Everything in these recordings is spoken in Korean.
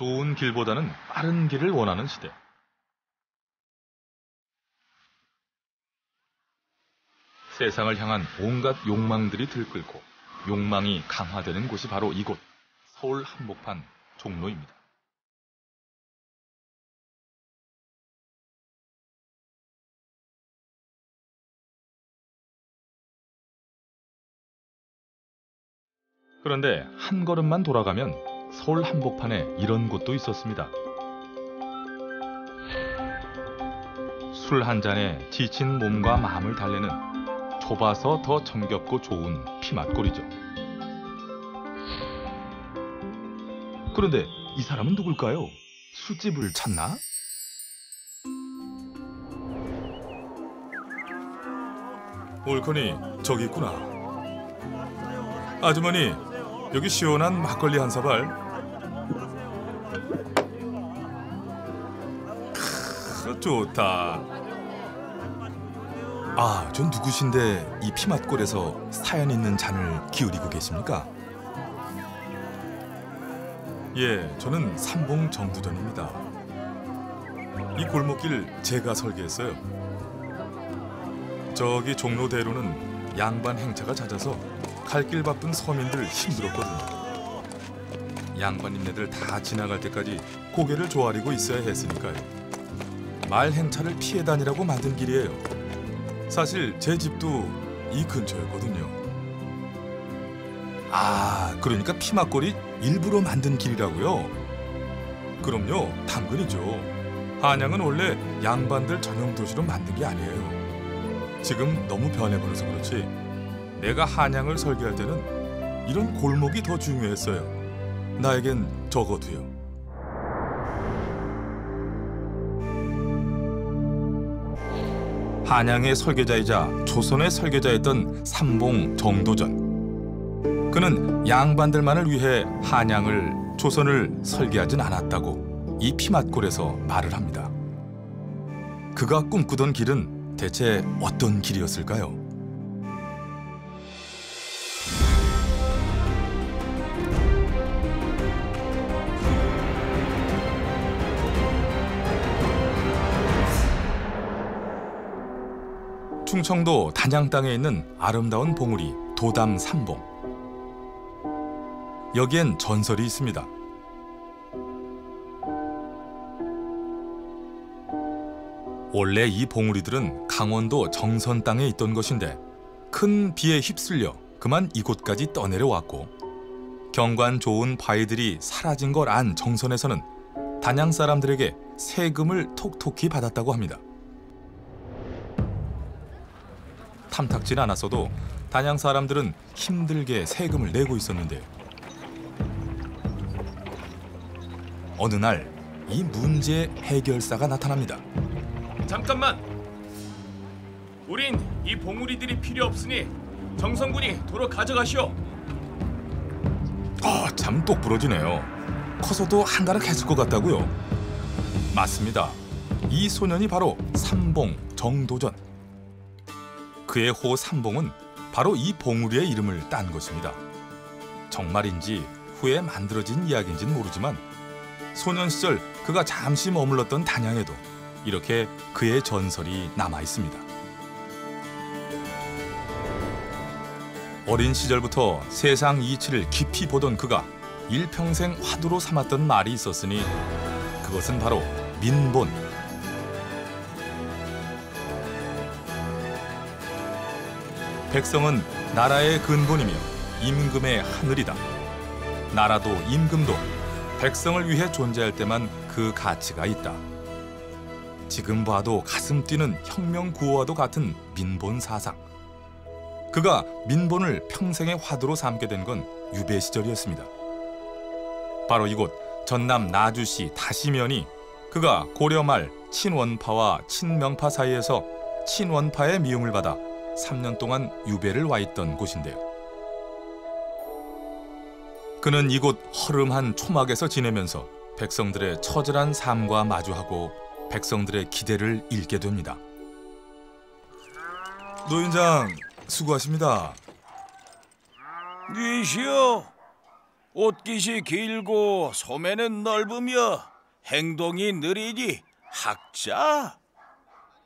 좋은 길보다는 빠른 길을 원하는 시대. 세상을 향한 온갖 욕망들이 들끓고 욕망이 강화되는 곳이 바로 이곳 서울 한복판 종로입니다. 그런데 한 걸음만 돌아가면 서울 한복판에 이런 곳도 있었습니다. 술 한 잔에 지친 몸과 마음을 달래는 좁아서 더 정겹고 좋은 피맛골이죠. 그런데 이 사람은 누굴까요? 술집을 찾나? 옳거니 저기 있구나. 아주머니, 여기 시원한 막걸리 한 사발. 좋다. 아, 전 누구신데 이 피맛골에서 사연 있는 잔을 기울이고 계십니까? 예, 저는 삼봉 정두전입니다. 이 골목길 제가 설계했어요. 저기 종로대로는 양반 행차가 잦아서 갈 길 바쁜 서민들 힘들었거든요. 양반님네들 다 지나갈 때까지 고개를 조아리고 있어야 했으니까요. 말 행차를 피해 다니라고 만든 길이에요. 사실 제 집도 이 근처였거든요. 아, 그러니까 피맛골이 일부러 만든 길이라고요? 그럼요, 당근이죠. 한양은 원래 양반들 전용 도시로 만든 게 아니에요. 지금 너무 변해버려서 그렇지 내가 한양을 설계할 때는 이런 골목이 더 중요했어요. 나에겐 적어도요. 한양의 설계자이자 조선의 설계자였던 삼봉 정도전. 그는 양반들만을 위해 한양을, 조선을 설계하진 않았다고 이 피맛골에서 말을 합니다. 그가 꿈꾸던 길은 대체 어떤 길이었을까요? 충청도 단양 땅에 있는 아름다운 봉우리 도담 삼봉. 여기엔 전설이 있습니다. 원래 이 봉우리들은 강원도 정선 땅에 있던 것인데 큰 비에 휩쓸려 그만 이곳까지 떠내려왔고 경관 좋은 바위들이 사라진 걸 안 정선에서는 단양 사람들에게 세금을 톡톡히 받았다고 합니다. 탐탁진 않았어도 단양 사람들은 힘들게 세금을 내고 있었는데요. 어느 날 이 문제의 해결사가 나타납니다. 잠깐만! 우린 이 봉우리들이 필요 없으니 정선군이 도로 가져가시오. 아, 참 똑부러지네요. 커서도 한가락 했을 것 같다고요? 맞습니다. 이 소년이 바로 삼봉 정도전. 그의 호 삼봉은 바로 이 봉우리의 이름을 딴 것입니다. 정말인지 후에 만들어진 이야기인지는 모르지만 소년 시절 그가 잠시 머물렀던 단양에도 이렇게 그의 전설이 남아 있습니다. 어린 시절부터 세상 이치를 깊이 보던 그가 일평생 화두로 삼았던 말이 있었으니 그것은 바로 민본. 백성은 나라의 근본이며 임금의 하늘이다. 나라도 임금도 백성을 위해 존재할 때만 그 가치가 있다. 지금 봐도 가슴 뛰는 혁명 구호와도 같은 민본 사상. 그가 민본을 평생의 화두로 삼게 된 건 유배 시절이었습니다. 바로 이곳 전남 나주시 다시면이 그가 고려 말 친원파와 친명파 사이에서 친원파의 미움을 받아 3년 동안 유배를 와 있던 곳인데요. 그는 이곳 허름한 초막에서 지내면서 백성들의 처절한 삶과 마주하고 백성들의 기대를 잃게 됩니다. 노인장, 수고하십니다. 뉘시오. 옷깃이 길고 소매는 넓으며 행동이 느리니 학자?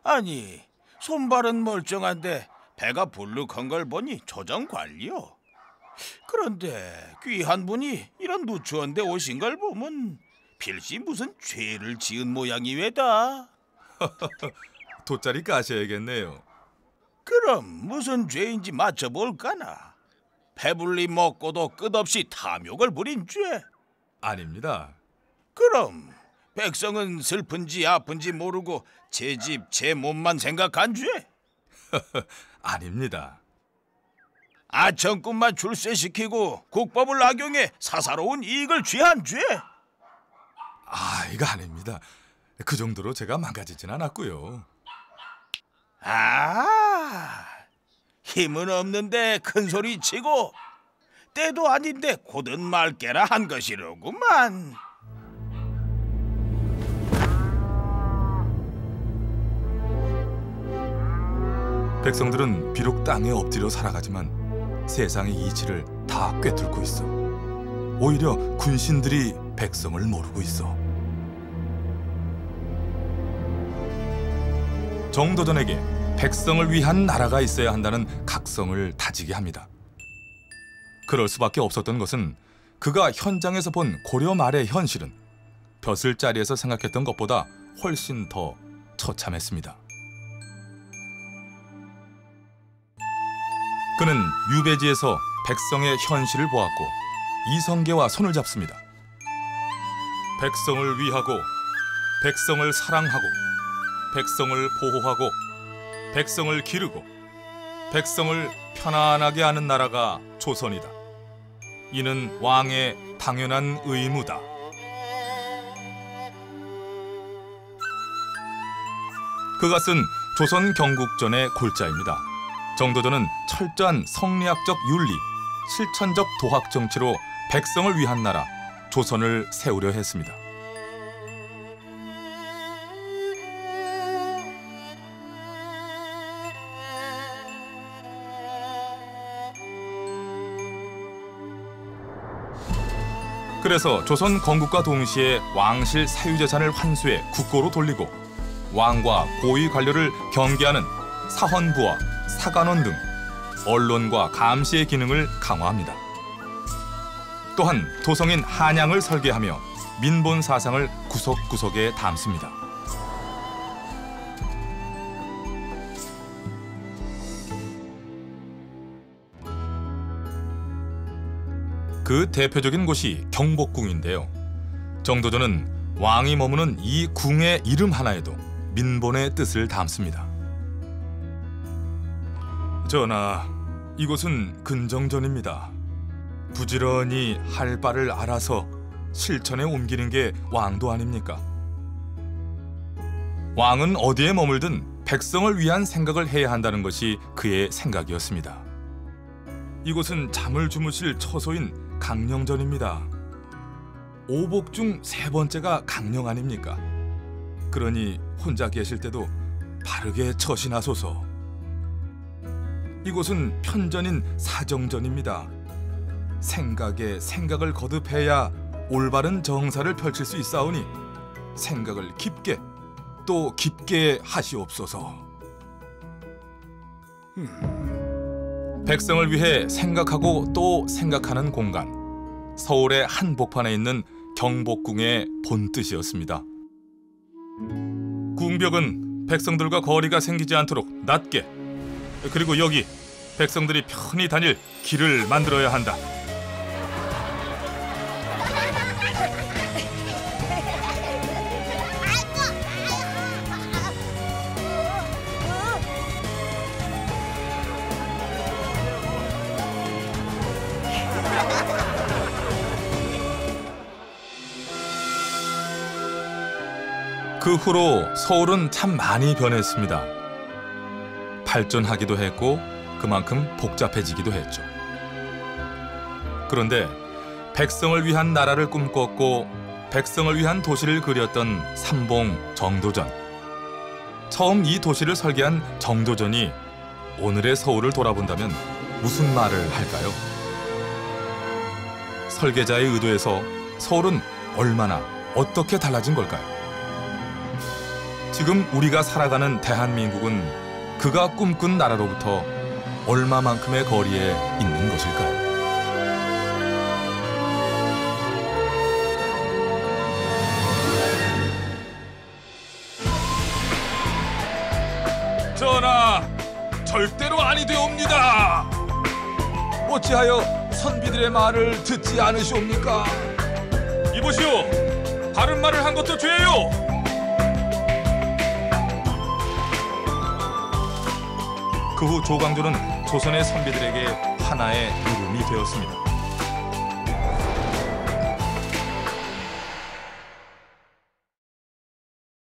아니, 손발은 멀쩡한데 배가 불룩한 걸 보니 조정관리요. 그런데 귀한 분이 이런 누추한데 오신 걸 보면 필시 무슨 죄를 지은 모양이 외다. 돗자리 까셔야겠네요. 그럼 무슨 죄인지 맞춰볼까나. 배불리 먹고도 끝없이 탐욕을 부린 죄. 아닙니다. 그럼 백성은 슬픈지 아픈지 모르고 제 집 제 몸만 생각한 죄. 아닙니다. 아청꾼만 출세시키고 국법을 악용해 사사로운 이익을 취한 죄. 이거 아닙니다. 그 정도로 제가 망가지진 않았고요. 힘은 없는데 큰 소리 치고 때도 아닌데 곧은 말깨라 한 것이로구만. 백성들은 비록 땅에 엎드려 살아가지만 세상의 이치를 다 꿰뚫고 있어. 오히려 군신들이 백성을 모르고 있어. 정도전에게 백성을 위한 나라가 있어야 한다는 각성을 다지게 합니다. 그럴 수밖에 없었던 것은 그가 현장에서 본 고려 말의 현실은 벼슬자리에서 생각했던 것보다 훨씬 더 처참했습니다. 그는 유배지에서 백성의 현실을 보았고 이성계와 손을 잡습니다. 백성을 위하고 백성을 사랑하고 백성을 보호하고 백성을 기르고 백성을 편안하게 하는 나라가 조선이다. 이는 왕의 당연한 의무다. 그가 쓴 조선 경국전의 골자입니다. 정도전은 철저한 성리학적 윤리, 실천적 도학 정치로 백성을 위한 나라, 조선을 세우려 했습니다. 그래서 조선 건국과 동시에 왕실 사유재산을 환수해 국고로 돌리고 왕과 고위 관료를 경계하는 사헌부와 사관원 등 언론과 감시의 기능을 강화합니다. 또한 도성인 한양을 설계하며 민본 사상을 구석구석에 담습니다. 그 대표적인 곳이 경복궁인데요. 정도전은 왕이 머무는 이 궁의 이름 하나에도 민본의 뜻을 담습니다. 전하, 이곳은 근정전입니다. 부지런히 할 바를 알아서 실천에 옮기는 게 왕도 아닙니까? 왕은 어디에 머물든 백성을 위한 생각을 해야 한다는 것이 그의 생각이었습니다. 이곳은 잠을 주무실 처소인 강령전입니다. 오복 중 세 번째가 강령 아닙니까? 그러니 혼자 계실 때도 바르게 처신하소서. 이곳은 편전인 사정전입니다. 생각에 생각을 거듭해야 올바른 정사를 펼칠 수 있사오니 생각을 깊게 또 깊게 하시옵소서. 백성을 위해 생각하고 또 생각하는 공간, 서울의 한복판에 있는 경복궁의 본뜻이었습니다. 궁벽은 백성들과 거리가 생기지 않도록 낮게, 그리고 여기 백성들이 편히 다닐 길을 만들어야 한다. 그 후로 서울은 참 많이 변했습니다. 발전하기도 했고 그만큼 복잡해지기도 했죠. 그런데 백성을 위한 나라를 꿈꿨고 백성을 위한 도시를 그렸던 삼봉 정도전. 처음 이 도시를 설계한 정도전이 오늘의 서울을 돌아본다면 무슨 말을 할까요? 설계자의 의도에서 서울은 얼마나 어떻게 달라진 걸까요? 지금 우리가 살아가는 대한민국은 그가 꿈꾼 나라로부터 얼마만큼의 거리에 있는 것일까요? 전하, 절대로 아니 되옵니다. 어찌하여 선비들의 말을 듣지 않으시옵니까? 이보시오, 바른 말을 한 것도 죄요. 그 후 조광조는 조선의 선비들에게 하나의 울음이 되었습니다.